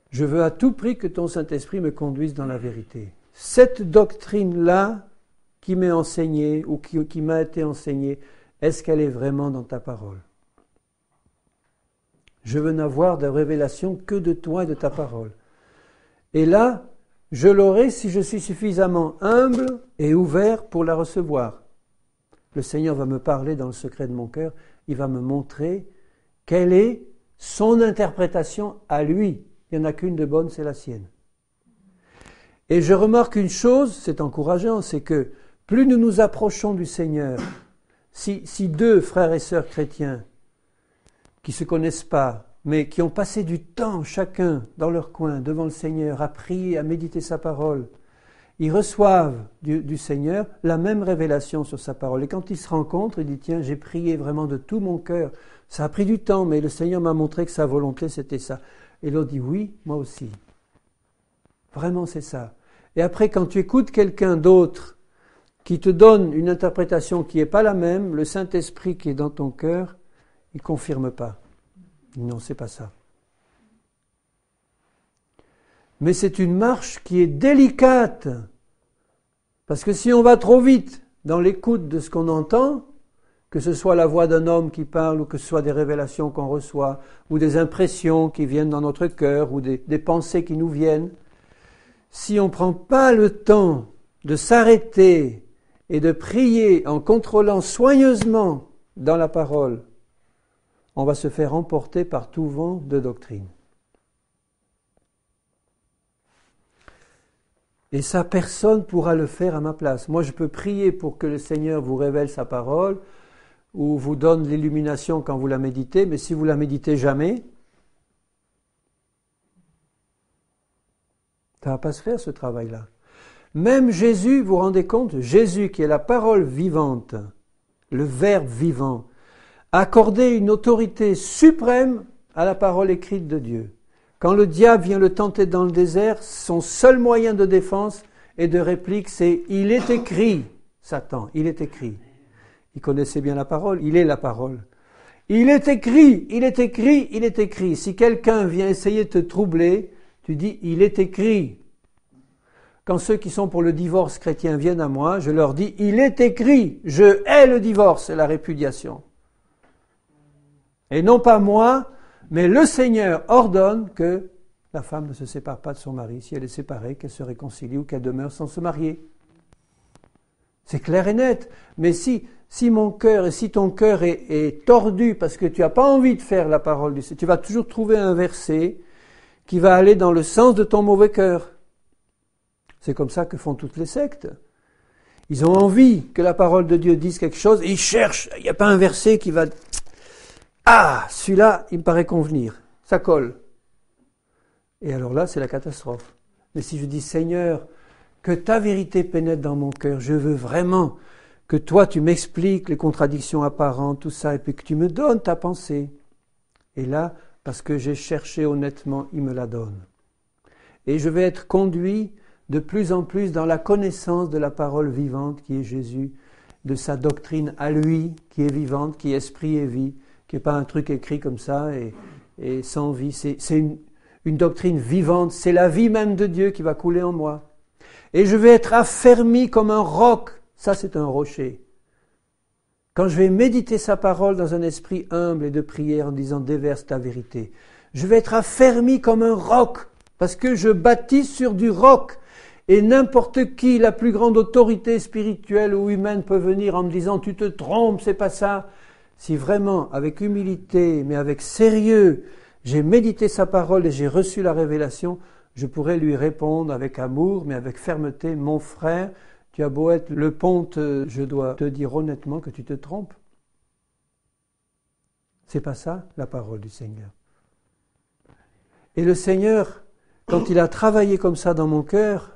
je veux à tout prix que ton Saint-Esprit me conduise dans la vérité. Cette doctrine-là qui m'est enseignée ou qui m'a été enseignée, est-ce qu'elle est vraiment dans ta parole? Je veux n'avoir de révélation que de toi et de ta parole. Et là, je l'aurai si je suis suffisamment humble et ouvert pour la recevoir. Le Seigneur va me parler dans le secret de mon cœur, il va me montrer quelle est son interprétation à lui. Il n'y en a qu'une de bonne, c'est la sienne. Et je remarque une chose, c'est encourageant, c'est que plus nous nous approchons du Seigneur, si deux frères et sœurs chrétiens qui ne se connaissent pas, mais qui ont passé du temps chacun dans leur coin devant le Seigneur, à prier, à méditer sa parole, ils reçoivent du Seigneur la même révélation sur sa parole. Et quand ils se rencontrent, ils disent « Tiens, j'ai prié vraiment de tout mon cœur. Ça a pris du temps, mais le Seigneur m'a montré que sa volonté, c'était ça. » Et l'autre dit « Oui, moi aussi. » Vraiment, c'est ça. Et après, quand tu écoutes quelqu'un d'autre qui te donne une interprétation qui n'est pas la même, le Saint-Esprit qui est dans ton cœur, il ne confirme pas. Non, c'est pas ça. Mais c'est une marche qui est délicate. Parce que si on va trop vite dans l'écoute de ce qu'on entend, que ce soit la voix d'un homme qui parle, ou que ce soit des révélations qu'on reçoit, ou des impressions qui viennent dans notre cœur, ou des pensées qui nous viennent, si on ne prend pas le temps de s'arrêter et de prier en contrôlant soigneusement dans la parole, on va se faire emporter par tout vent de doctrine. Et ça, personne ne pourra le faire à ma place. Moi, je peux prier pour que le Seigneur vous révèle sa parole, ou vous donne l'illumination quand vous la méditez, mais si vous la méditez jamais, ça ne va pas se faire ce travail-là. Même Jésus, vous vous rendez compte, Jésus qui est la parole vivante, le Verbe vivant, a accordé une autorité suprême à la parole écrite de Dieu. Quand le diable vient le tenter dans le désert, son seul moyen de défense et de réplique, c'est « Il est écrit », Satan, il est écrit. Il connaissait bien la parole, il est la parole. Il est écrit, il est écrit, il est écrit. Si quelqu'un vient essayer de te troubler, tu dis « Il est écrit ». Quand ceux qui sont pour le divorce chrétien viennent à moi, je leur dis « Il est écrit, je hais le divorce et la répudiation ». Et non pas moi, mais le Seigneur ordonne que la femme ne se sépare pas de son mari. Si elle est séparée, qu'elle se réconcilie ou qu'elle demeure sans se marier. C'est clair et net. Mais si mon cœur et si ton cœur est tordu parce que tu n'as pas envie de faire la parole du Seigneur, tu vas toujours trouver un verset qui va aller dans le sens de ton mauvais cœur. C'est comme ça que font toutes les sectes. Ils ont envie que la parole de Dieu dise quelque chose et ils cherchent. Il n'y a pas un verset qui va... Ah, celui-là, il me paraît convenir. Ça colle. Et alors là, c'est la catastrophe. Mais si je dis, Seigneur, que ta vérité pénètre dans mon cœur, je veux vraiment que toi, tu m'expliques les contradictions apparentes, tout ça, et puis que tu me donnes ta pensée. Et là, parce que j'ai cherché honnêtement, il me la donne. Et je vais être conduit de plus en plus dans la connaissance de la parole vivante qui est Jésus, de sa doctrine à lui, qui est vivante, qui est esprit et vie, qui n'est pas un truc écrit comme ça et sans vie. C'est une doctrine vivante, c'est la vie même de Dieu qui va couler en moi. Et je vais être affermi comme un roc, ça c'est un rocher. Quand je vais méditer sa parole dans un esprit humble et de prière en disant « déverse ta vérité », je vais être affermi comme un roc, parce que je bâtis sur du roc. Et n'importe qui, la plus grande autorité spirituelle ou humaine peut venir en me disant « tu te trompes, c'est pas ça ». Si vraiment, avec humilité, mais avec sérieux, j'ai médité sa parole et j'ai reçu la révélation, je pourrais lui répondre avec amour, mais avec fermeté « mon frère, tu as beau être le ponte, je dois te dire honnêtement que tu te trompes. » C'est pas ça, la parole du Seigneur. Et le Seigneur, quand il a travaillé comme ça dans mon cœur,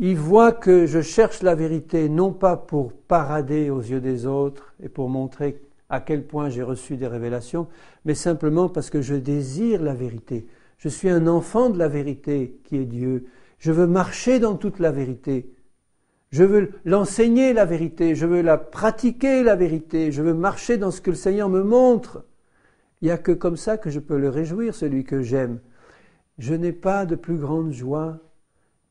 il voit que je cherche la vérité, non pas pour parader aux yeux des autres et pour montrer à quel point j'ai reçu des révélations, mais simplement parce que je désire la vérité. Je suis un enfant de la vérité qui est Dieu. Je veux marcher dans toute la vérité. Je veux l'enseigner la vérité, je veux la pratiquer la vérité, je veux marcher dans ce que le Seigneur me montre. Il n'y a que comme ça que je peux le réjouir, celui que j'aime. Je n'ai pas de plus grande joie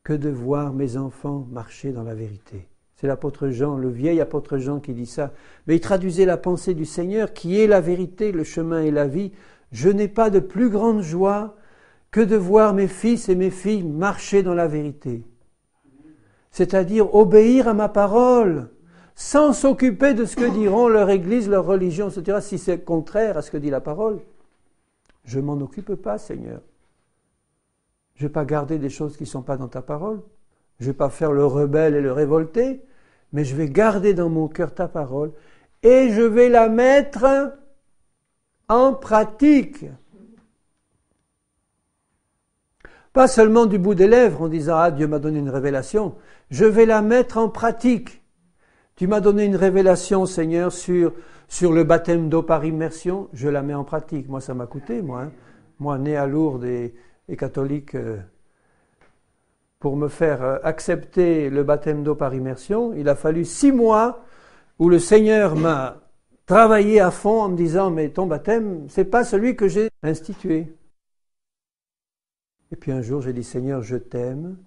que de voir mes enfants marcher dans la vérité. C'est l'apôtre Jean, le vieil apôtre Jean qui dit ça. Mais il traduisait la pensée du Seigneur, qui est la vérité, le chemin et la vie. Je n'ai pas de plus grande joie que de voir mes fils et mes filles marcher dans la vérité. C'est-à-dire obéir à ma parole, sans s'occuper de ce que diront leur église, leur religion, etc. Si c'est contraire à ce que dit la parole, je ne m'en occupe pas, Seigneur. Je ne vais pas garder des choses qui ne sont pas dans ta parole. Je ne vais pas faire le rebelle et le révolté, mais je vais garder dans mon cœur ta parole et je vais la mettre en pratique. Pas seulement du bout des lèvres en disant « Ah, Dieu m'a donné une révélation ». Je vais la mettre en pratique. Tu m'as donné une révélation, Seigneur, sur le baptême d'eau par immersion. Je la mets en pratique. Moi, ça m'a coûté, moi. Hein. Moi, né à Lourdes et catholique, pour me faire accepter le baptême d'eau par immersion, il a fallu 6 mois où le Seigneur m'a travaillé à fond en me disant « Mais ton baptême, c'est pas celui que j'ai institué. » Et puis un jour, j'ai dit « Seigneur, je t'aime.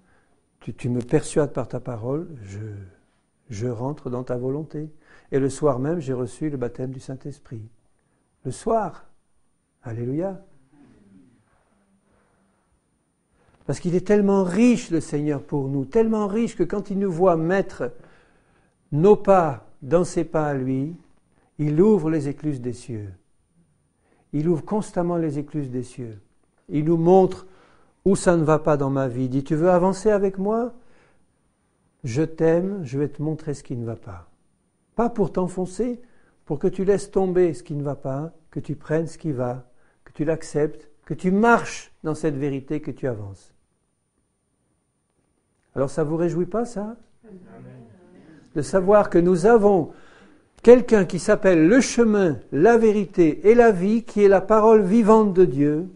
Tu me persuades par ta parole, je rentre dans ta volonté. » Et le soir même, j'ai reçu le baptême du Saint-Esprit. Le soir. Alléluia. Parce qu'il est tellement riche, le Seigneur, pour nous, tellement riche que quand il nous voit mettre nos pas dans ses pas à lui, il ouvre les écluses des cieux. Il ouvre constamment les écluses des cieux. Il nous montre où ça ne va pas dans ma vie. Il dit, tu veux avancer avec moi ? Je t'aime, je vais te montrer ce qui ne va pas. Pas pour t'enfoncer, pour que tu laisses tomber ce qui ne va pas, que tu prennes ce qui va, que tu l'acceptes, que tu marches dans cette vérité, que tu avances. Alors ça ne vous réjouit pas, ça ? De savoir que nous avons quelqu'un qui s'appelle le chemin, la vérité et la vie, qui est la parole vivante de Dieu,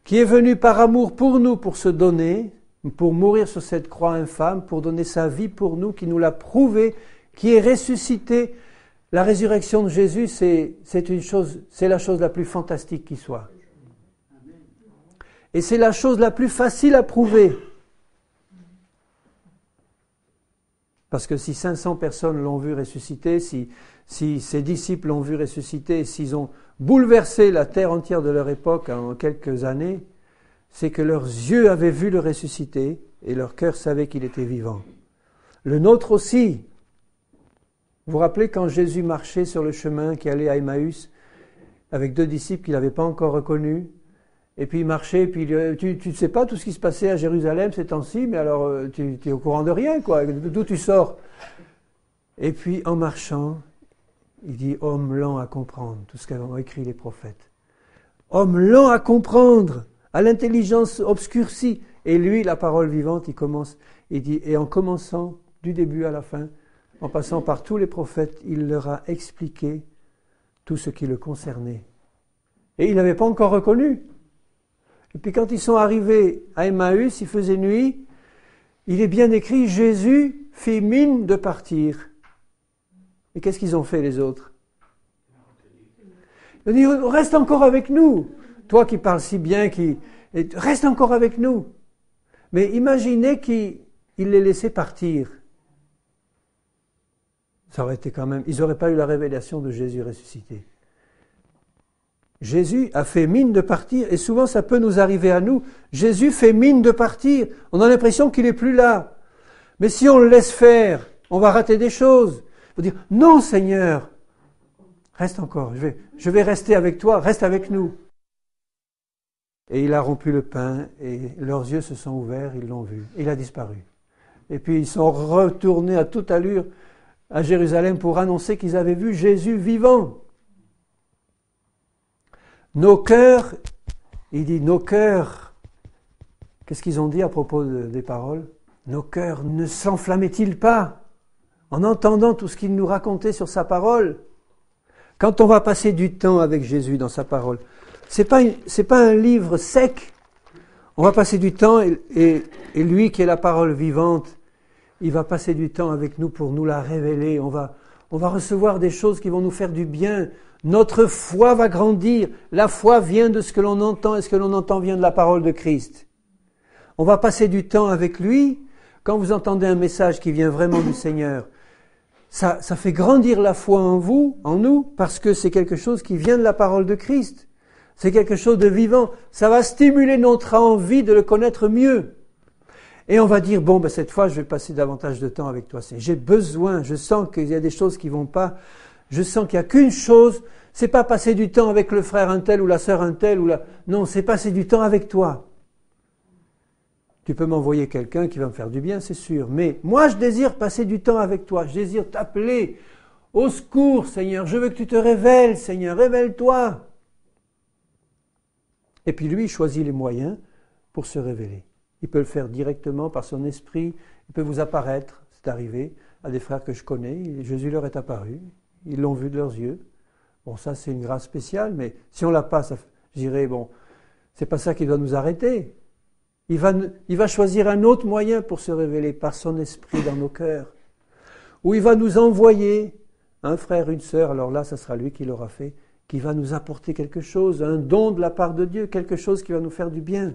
qui est venu par amour pour nous, pour se donner, pour mourir sur cette croix infâme, pour donner sa vie pour nous, qui nous l'a prouvé, qui est ressuscité. La résurrection de Jésus, c'est la chose la plus fantastique qui soit. Et c'est la chose la plus facile à prouver. Parce que si 500 personnes l'ont vu ressusciter, si ses disciples l'ont vu ressusciter, s'ils ont bouleversé la terre entière de leur époque en quelques années, c'est que leurs yeux avaient vu le ressusciter et leur cœur savait qu'il était vivant. Le nôtre aussi. Vous vous rappelez quand Jésus marchait sur le chemin qui allait à Emmaüs avec 2 disciples qu'il n'avait pas encore reconnus, et puis il marchait, et puis tu ne sais pas tout ce qui se passait à Jérusalem ces temps-ci, mais alors tu es au courant de rien, quoi. D'où tu sors? Et puis en marchant, il dit « Homme lent à comprendre », tout ce qu'ont écrit les prophètes. Homme lent à comprendre, à l'intelligence obscurcie. Et lui, la parole vivante, il dit « Et en commençant du début à la fin, en passant par tous les prophètes, il leur a expliqué tout ce qui le concernait. » Et ils ne l'avaient pas encore reconnu. Et puis quand ils sont arrivés à Emmaüs, il faisait nuit, il est bien écrit, Jésus fit mine de partir. Et qu'est-ce qu'ils ont fait les autres? Ils ont dit, reste encore avec nous. Toi qui parles si bien, reste encore avec nous. Mais imaginez qu'il les laissait partir. Ça aurait été quand même, ils n'auraient pas eu la révélation de Jésus ressuscité. Jésus a fait mine de partir, et souvent ça peut nous arriver à nous. Jésus fait mine de partir. On a l'impression qu'il n'est plus là. Mais si on le laisse faire, on va rater des choses. Il faut dire, non Seigneur, reste encore, je vais rester avec toi, reste avec nous. Et il a rompu le pain, et leurs yeux se sont ouverts, ils l'ont vu. Et il a disparu. Et puis ils sont retournés à toute allure à Jérusalem pour annoncer qu'ils avaient vu Jésus vivant. Nos cœurs, il dit nos cœurs, qu'est-ce qu'ils ont dit à propos des paroles? Nos cœurs ne s'enflammaient-ils pas en entendant tout ce qu'il nous racontait sur sa parole? Quand on va passer du temps avec Jésus dans sa parole, c'est pas un livre sec. On va passer du temps et lui qui est la parole vivante, il va passer du temps avec nous pour nous la révéler. On va recevoir des choses qui vont nous faire du bien. Notre foi va grandir. La foi vient de ce que l'on entend, et ce que l'on entend vient de la parole de Christ. On va passer du temps avec lui. Quand vous entendez un message qui vient vraiment du Seigneur, ça fait grandir la foi en vous, en nous, parce que c'est quelque chose qui vient de la parole de Christ. C'est quelque chose de vivant. Ça va stimuler notre envie de le connaître mieux. Et on va dire, bon, cette fois, je vais passer davantage de temps avec toi. J'ai besoin, je sens qu'il y a des choses qui vont pas. Je sens qu'il n'y a qu'une chose, c'est pas passer du temps avec le frère un tel ou la sœur un tel. Non, c'est passer du temps avec toi. Tu peux m'envoyer quelqu'un qui va me faire du bien, c'est sûr. Mais moi, je désire passer du temps avec toi. Je désire t'appeler. Au secours, Seigneur. Je veux que tu te révèles, Seigneur. Révèle-toi. Et puis lui, il choisit les moyens pour se révéler. Il peut le faire directement par son esprit. Il peut vous apparaître. C'est arrivé à des frères que je connais. Jésus leur est apparu. Ils l'ont vu de leurs yeux. Bon, ça, c'est une grâce spéciale. Mais si on l'a pas, je dirais, bon, c'est pas ça qui doit nous arrêter. Il va choisir un autre moyen pour se révéler par son esprit dans nos cœurs. Ou il va nous envoyer un frère, une sœur, alors là, ça sera lui qui l'aura fait, qui va nous apporter quelque chose, un don de la part de Dieu, quelque chose qui va nous faire du bien.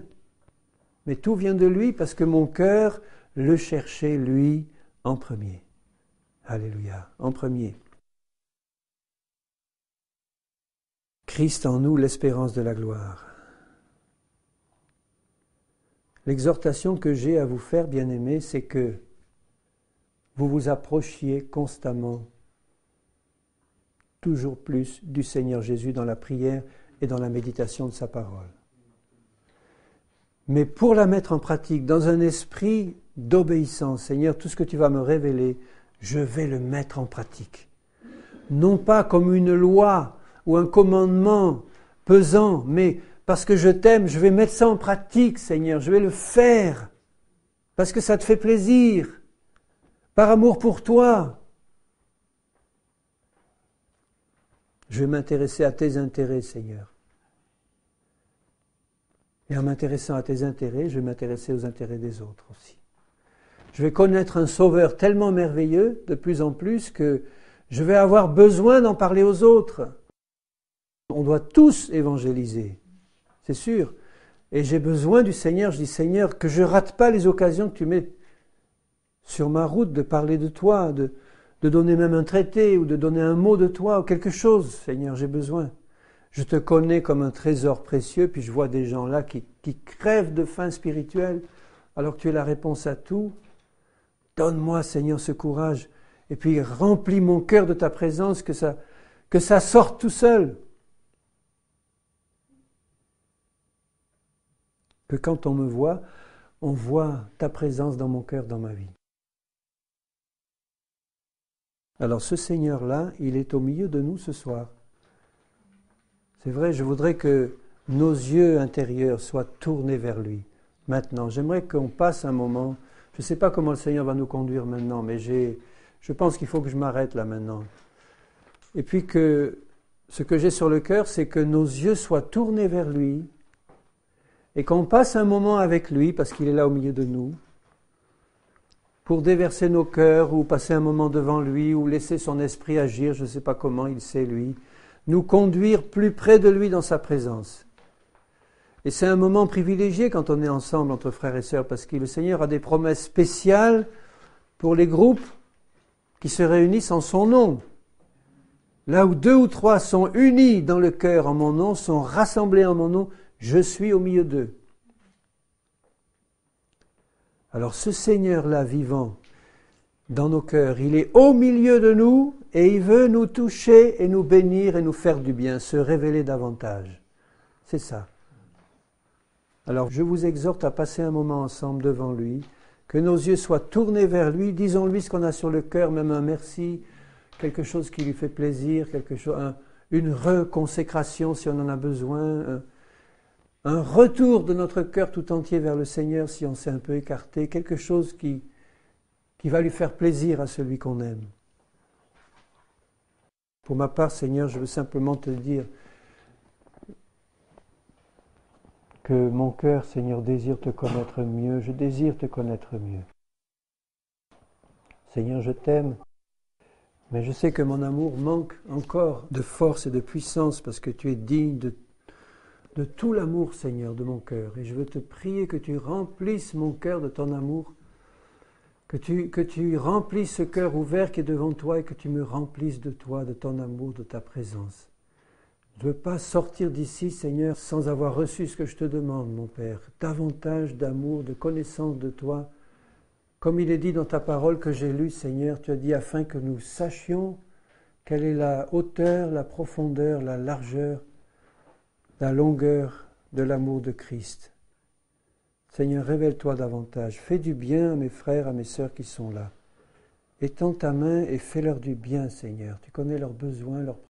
Mais tout vient de lui parce que mon cœur le cherchait, lui, en premier. Alléluia, en premier. Christ en nous, l'espérance de la gloire. L'exhortation que j'ai à vous faire, bien-aimés, c'est que vous vous approchiez constamment, toujours plus, du Seigneur Jésus dans la prière et dans la méditation de sa parole. Mais pour la mettre en pratique, dans un esprit d'obéissance, Seigneur, tout ce que tu vas me révéler, je vais le mettre en pratique. Non pas comme une loi ou un commandement pesant, mais parce que je t'aime, je vais mettre ça en pratique, Seigneur, je vais le faire, parce que ça te fait plaisir, par amour pour toi. Je vais m'intéresser à tes intérêts, Seigneur. Et en m'intéressant à tes intérêts, je vais m'intéresser aux intérêts des autres aussi. Je vais connaître un Sauveur tellement merveilleux, de plus en plus, que je vais avoir besoin d'en parler aux autres. On doit tous évangéliser. C'est sûr. Et j'ai besoin du Seigneur. Je dis, Seigneur, que je ne rate pas les occasions que tu mets sur ma route de parler de toi, de donner même un traité ou de donner un mot de toi ou quelque chose. Seigneur, j'ai besoin. Je te connais comme un trésor précieux, puis je vois des gens là qui crèvent de faim spirituelle, alors que tu es la réponse à tout. Donne-moi, Seigneur, ce courage. Et puis remplis mon cœur de ta présence, que ça sorte tout seul. Que quand on me voit, on voit ta présence dans mon cœur, dans ma vie. Alors ce Seigneur-là, il est au milieu de nous ce soir. C'est vrai, je voudrais que nos yeux intérieurs soient tournés vers lui. Maintenant, j'aimerais qu'on passe un moment. Je ne sais pas comment le Seigneur va nous conduire maintenant, mais je pense qu'il faut que je m'arrête là maintenant. Et puis que ce que j'ai sur le cœur, c'est que nos yeux soient tournés vers lui et qu'on passe un moment avec lui, parce qu'il est là au milieu de nous, pour déverser nos cœurs ou passer un moment devant lui ou laisser son esprit agir, je ne sais pas comment, il sait lui, nous conduire plus près de lui dans sa présence. Et c'est un moment privilégié quand on est ensemble entre frères et sœurs, parce que le Seigneur a des promesses spéciales pour les groupes qui se réunissent en son nom. Là où 2 ou 3 sont unis dans le cœur en mon nom, sont rassemblés en mon nom, je suis au milieu d'eux. Alors ce Seigneur-là vivant dans nos cœurs, il est au milieu de nous et il veut nous toucher et nous bénir et nous faire du bien, se révéler davantage. C'est ça. Alors je vous exhorte à passer un moment ensemble devant lui, que nos yeux soient tournés vers lui, disons-lui ce qu'on a sur le cœur, même un merci, quelque chose qui lui fait plaisir, une reconsécration si on en a besoin, un retour de notre cœur tout entier vers le Seigneur si on s'est un peu écarté, quelque chose qui va lui faire plaisir à celui qu'on aime. Pour ma part, Seigneur, je veux simplement te dire que mon cœur, Seigneur, désire te connaître mieux, je désire te connaître mieux. Seigneur, je t'aime, mais je sais que mon amour manque encore de force et de puissance parce que tu es digne de tout l'amour, Seigneur, de mon cœur. Et je veux te prier que tu remplisses mon cœur de ton amour, que tu remplisses ce cœur ouvert qui est devant toi et que tu me remplisses de toi, de ton amour, de ta présence. Je ne veux pas sortir d'ici, Seigneur, sans avoir reçu ce que je te demande, mon Père. Davantage d'amour, de connaissance de toi. Comme il est dit dans ta parole que j'ai lue, Seigneur, tu as dit afin que nous sachions quelle est la hauteur, la profondeur, la largeur, la longueur de l'amour de Christ. Seigneur, révèle-toi davantage. Fais du bien à mes frères, à mes sœurs qui sont là. Étends ta main et fais-leur du bien, Seigneur. Tu connais leurs besoins, leurs